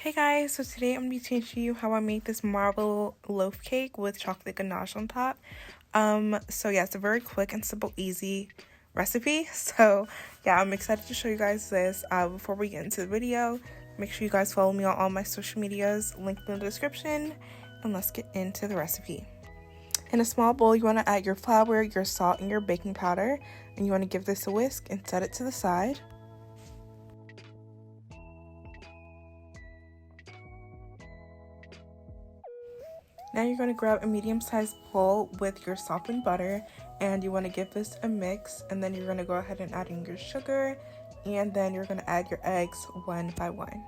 Hey guys, so today I'm going to be teaching you how I make this marble loaf cake with chocolate ganache on top. So yeah, it's a very quick and simple, easy recipe. So yeah, I'm excited to show you guys this. Before we get into the video, make sure you guys follow me on all my social medias, linked in the description, and let's get into the recipe. In a small bowl, you want to add your flour, your salt, and your baking powder, and you want to give this a whisk and set it to the side. Now you're going to grab a medium-sized bowl with your softened butter, and you want to give this a mix, and then you're going to go ahead and add in your sugar, and then you're going to add your eggs one by one.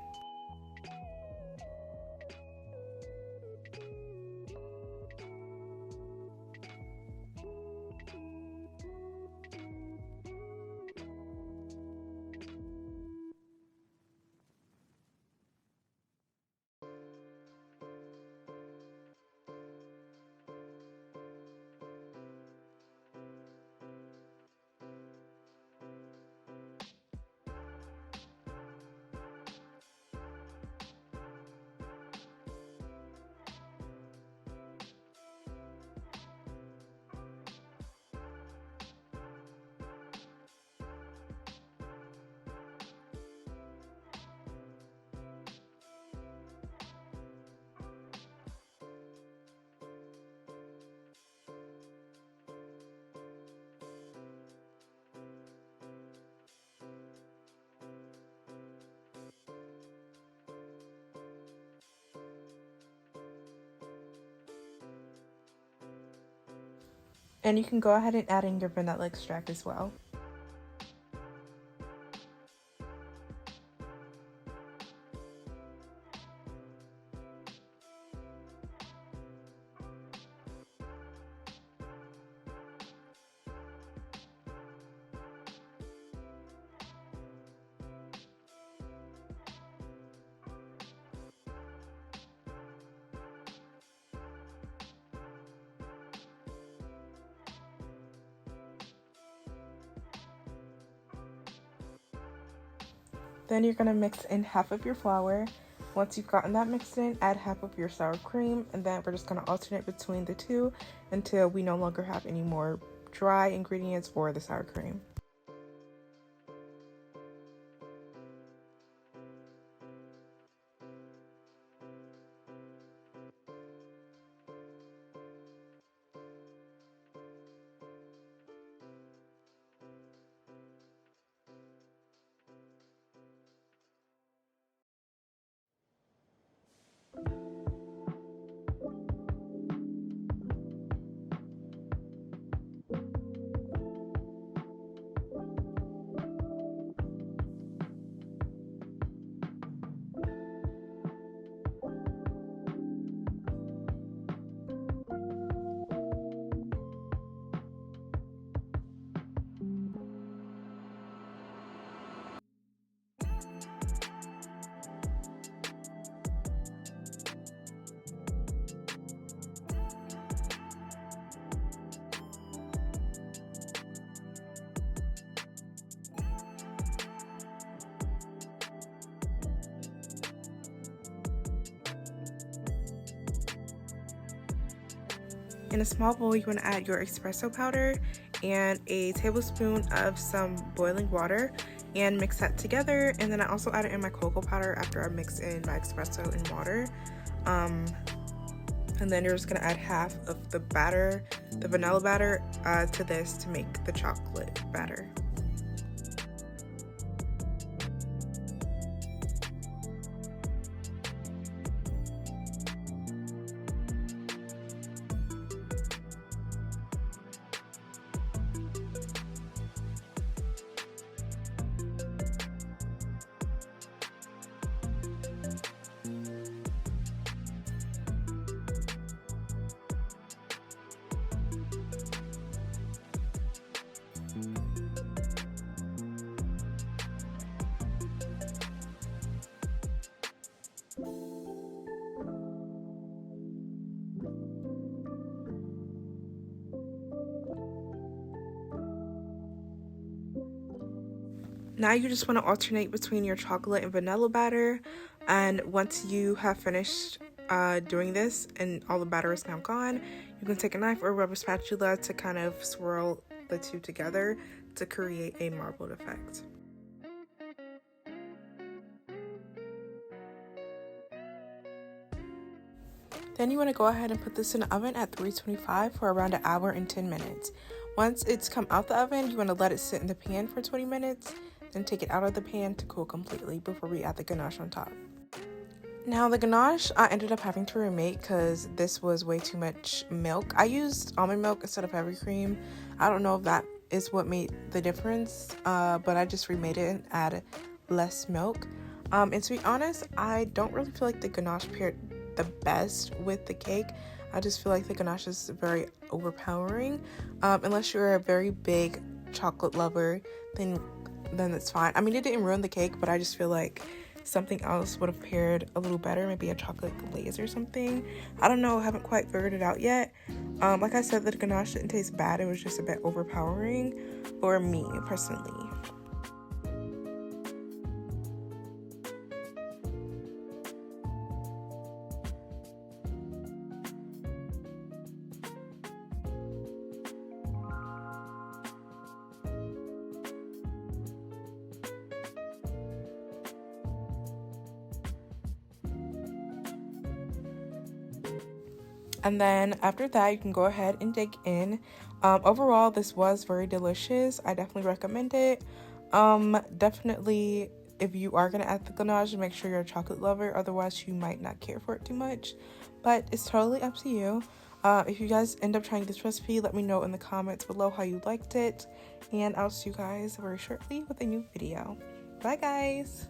And you can go ahead and add in your vanilla extract as well. Then you're going to mix in half of your flour. Once you've gotten that mixed in, add half of your sour cream, and then we're just going to alternate between the two until we no longer have any more dry ingredients for the sour cream. In a small bowl, you want to add your espresso powder and a tablespoon of some boiling water and mix that together. And then I also added in my cocoa powder after I mix in my espresso and water. And then you're just going to add half of the batter, the vanilla batter, to this to make the chocolate batter. Now you just want to alternate between your chocolate and vanilla batter. And once you have finished doing this and all the batter is now gone, you can take a knife or a rubber spatula to kind of swirl the two together to create a marbled effect. Then you want to go ahead and put this in the oven at 325 for around an hour and 10 minutes. Once it's come out the oven, you want to let it sit in the pan for 20 minutes, then take it out of the pan to cool completely before we add the ganache on top. Now the ganache I ended up having to remake because this was way too much milk. I used almond milk instead of heavy cream. I don't know if that is what made the difference, but I just remade it and added less milk. And to be honest, I don't really feel like the ganache paired the best with the cake. I just feel like the ganache is very overpowering. Unless you're a very big chocolate lover, then that's fine. I mean, it didn't ruin the cake, but I just feel like something else would have paired a little better, maybe a chocolate glaze or something. I don't know, haven't quite figured it out yet. Like I said, the ganache didn't taste bad, it was just a bit overpowering for me personally. And then after that, you can go ahead and dig in. Overall, this was very delicious. I definitely recommend it. Definitely, if you are going to add the ganache, make sure you're a chocolate lover. Otherwise, you might not care for it too much. But it's totally up to you. If you guys end up trying this recipe, let me know in the comments below how you liked it. And I'll see you guys very shortly with a new video. Bye, guys!